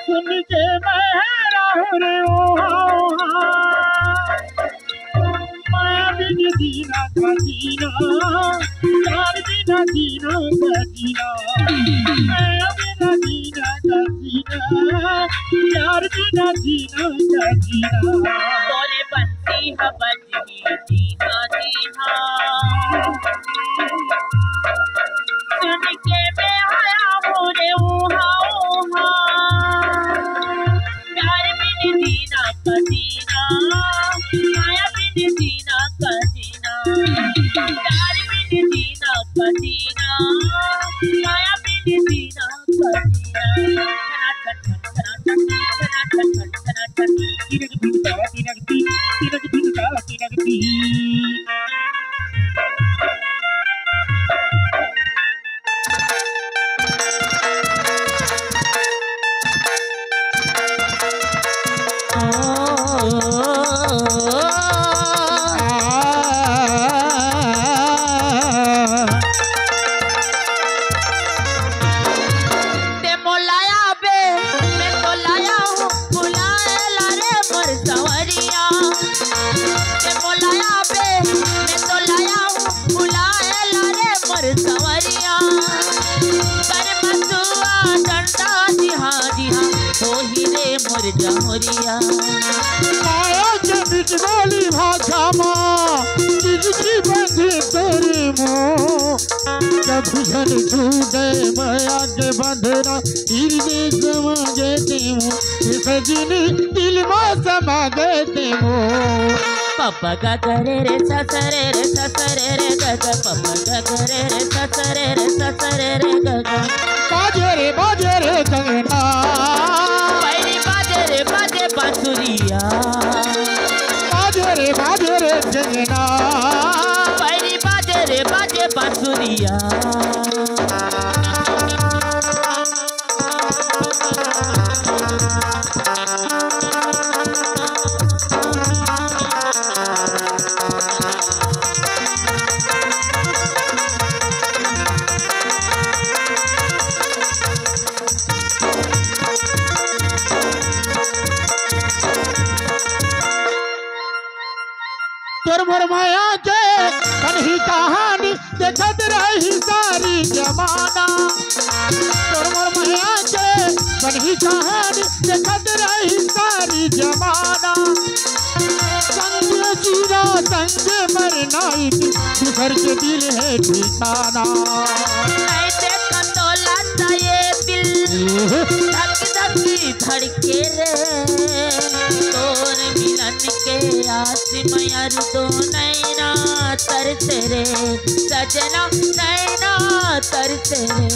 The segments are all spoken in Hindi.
सुन के मेरा रे माया बिन जीना का जीना, प्यार बिना जीना का जीना, माया बिना जीना का जीना, प्यार बिना जीना का जीना। बोले बंसी हा बंसी जीना जीना, सुन के मैं आया हूँ रे प्यार बिन जीना का जीना, माया बिन जीना का जीना, प्यार बिन जीना का जीना, माया बिन जीना का जीना। माया के बीच बोली भाषा माँ जिसकी बंधी तेरी मोह, कभी घन छूटे माया के बंधना हृदय समा देते हो, सजनी दिल में समा देते हो। पप्पा का करे रे ससरे रे ससरे रे गगा, पप्पा का करे रे ससरे रे ससरे रे गगा। बाजे रे कंगना, बाजे बांसुरिया, बाजे रे कंगना, बाजे बांसुरिया। तोर मोर माया के कन्ही कहानी देखत रही सारी जमाना, तोर मोर माया के कन्ही कहानी देखत रही सारी जमाना। संगे जीना संगे मरना दूसर के दिल है ठिकाना। ऐसे कतोला सा ये दिल धक धकी धड़के रे, तोर मिलन के आस में यार तो नैना तरसे रे, सजना नैना तरसे रे।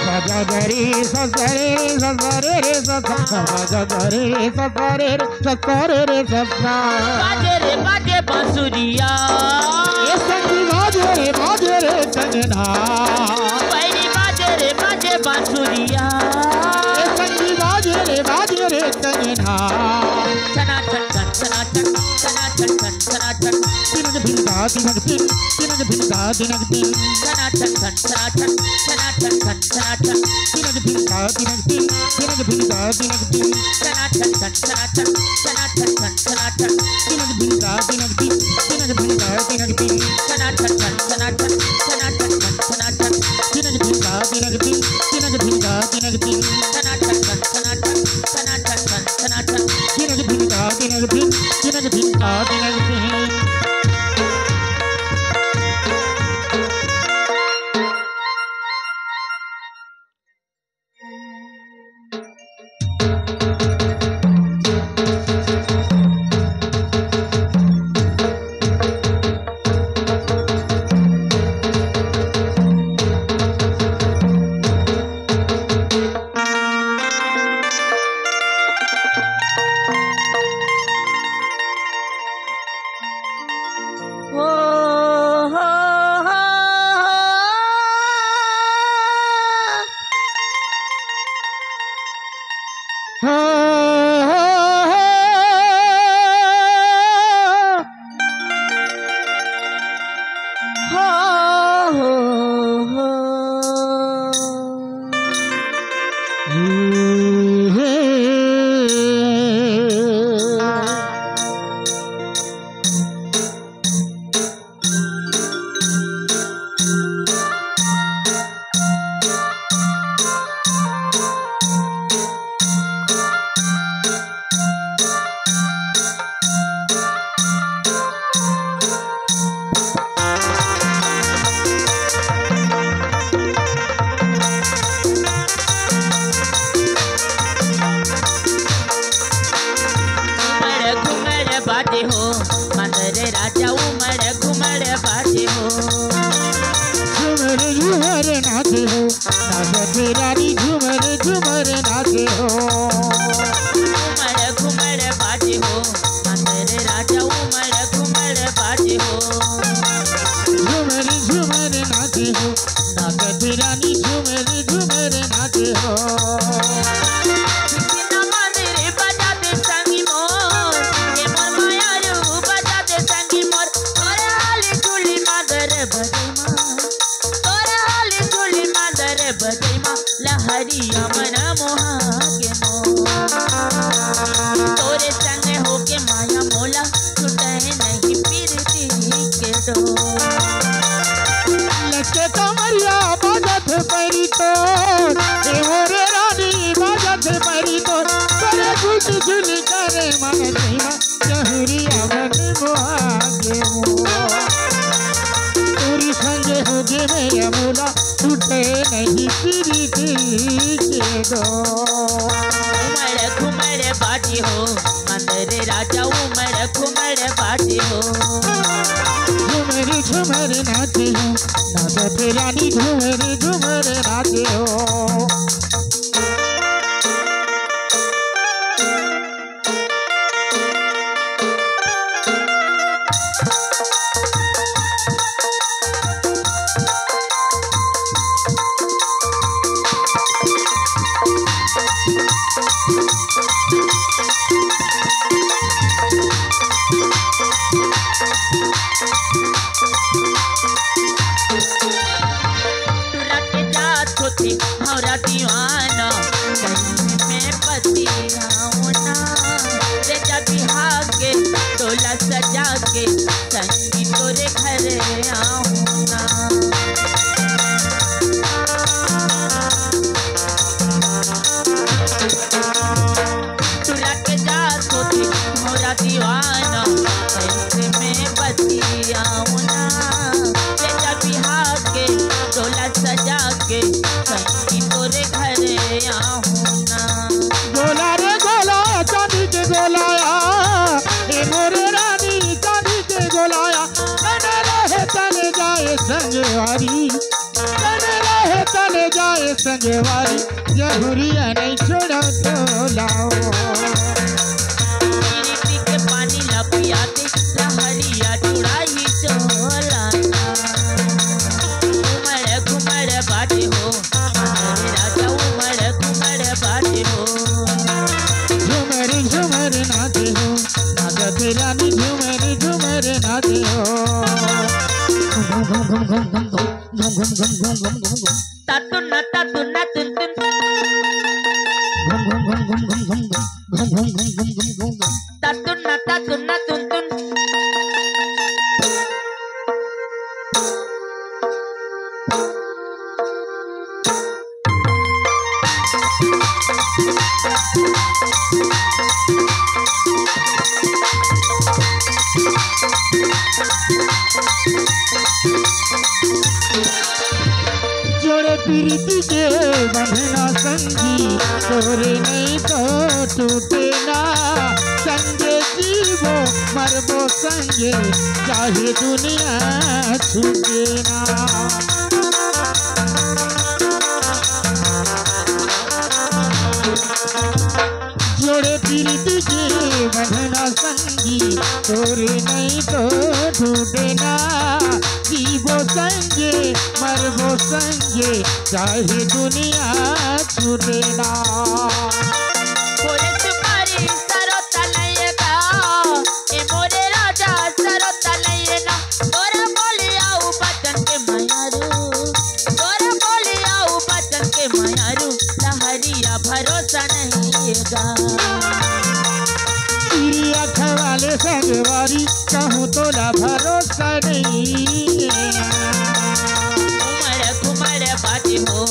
सजरे सजरे सजरे रे सजरे रे सजरे रे सजरे रे सजा। बाजे बांसुरिया, ये संगी बाजे रे कंगना, बाजे बांसुरिया, ये संगी बाजे रे कंगना। छना छन छना छन छना छन छन छना छन, तिनक भिनका तिनक तिन, तिनक भिनका तिनक तिन, छना छन छन छना छन छना छन छन छना छन, तिनक भिनका तिनक तिन, तिनक भिनका तिनक तिन, छना छन छन छना छन छना छन छन छना छन, तिनक भिनका तिनक तिन, तिनक भिनका तिनक तिन, छना छन छन छना छन छना छन छन छना छन, तिनक भिनका तिनक तिन, तिनक भिनका तिनक तिन, छना छन छन छना छन छना छन छन छना छन, तिनक भिनका तिनक तिन, तिनक भिनका तिनक तिन। नाचे रानी झूमर झूमर नाचे हो। घूमड़ घूमड़ बाजे हो तेरे राजा उमड़ घूमड़ बाजे हो। झूमर झूमर नाचे हो नाचे रानी झूमर झूमर नाचे हो। कितना मंदिर बजा दे संगी मोर ये मोर मायारू बजा दे संगी मोर। तोरे हाली झूली मादर बजे माँ तोरे हाली झूली मादर बजे माँ लहरिया मन मोहा के मोर। तोरे संग होके माया मोला छूटे नहीं पीरती के डोर। लचके कमरिया बाजत पैरी तो ए मोरे रानी बाजत पैरी तो करे झूठ झूठ करे मन सीमा जहुरिया मन मोहागे तोरी संगे होगे मेरा मोला छूटे नहीं पीरती के डोर। घूमड़ घूमड़ बाजी हो मंदिर राजा उमड़ घूमड़ बाजी हो। झूमर झूमर नाचे हो नाचे रानी झूमर झूमर नाचे हो। हमारा दीवाना कहीं में पति होना रे जब के डोला सजा के संगी तोरे घर आऊना। तुरा के जा सोती हमारा दीवाना कहीं में पति आऊना रे जब के डोला सजा के संगी तोरे घर आऊना। गोला रे गोला चांदी के गोलाया ए मोरे रानी चांदी के गोलाया तने रहे तने जाए संगवारी तने रहे तने जाए संगवारी जहुरिया नहीं छोड़ो तो लाओ। पी के पानी लपियाते लहरिया चुड़ाई चोलाना। घूमड़ घूमड़ बाजे हो तेरे राजा उमड़ घूमड़ बाजे हो। झूमर झूमर नाचे हो नाचे रानी झूमर झूमर नाचे हो। तातुन तातुन तुन तुन तातुन तातुन तुन तुन। जोड़े प्रीति के बंधना संगी तोरे नहीं तो टूटे ना। संगे जीवो मरबो संगे चाहे दुनिया छूटे ना। जोड़े प्रीति के बंधना संगी तोरे नहीं तो टूटे ना। जीवो संगे मरबो संगे चाहे दुनिया छूटे ना। बोले तुम्हारी सरोता नहीं का ए मोरे राजा सरोता नहीं ना। तोरा बोले आओ बचन के मायारू तोरा बोले आओ बचन के मायारू लहरिया भरोसा नहीं गा। वाले संगवारी कहूँ तो ला भरोसा नहीं। घूमड़ घूमड़ बाजे हो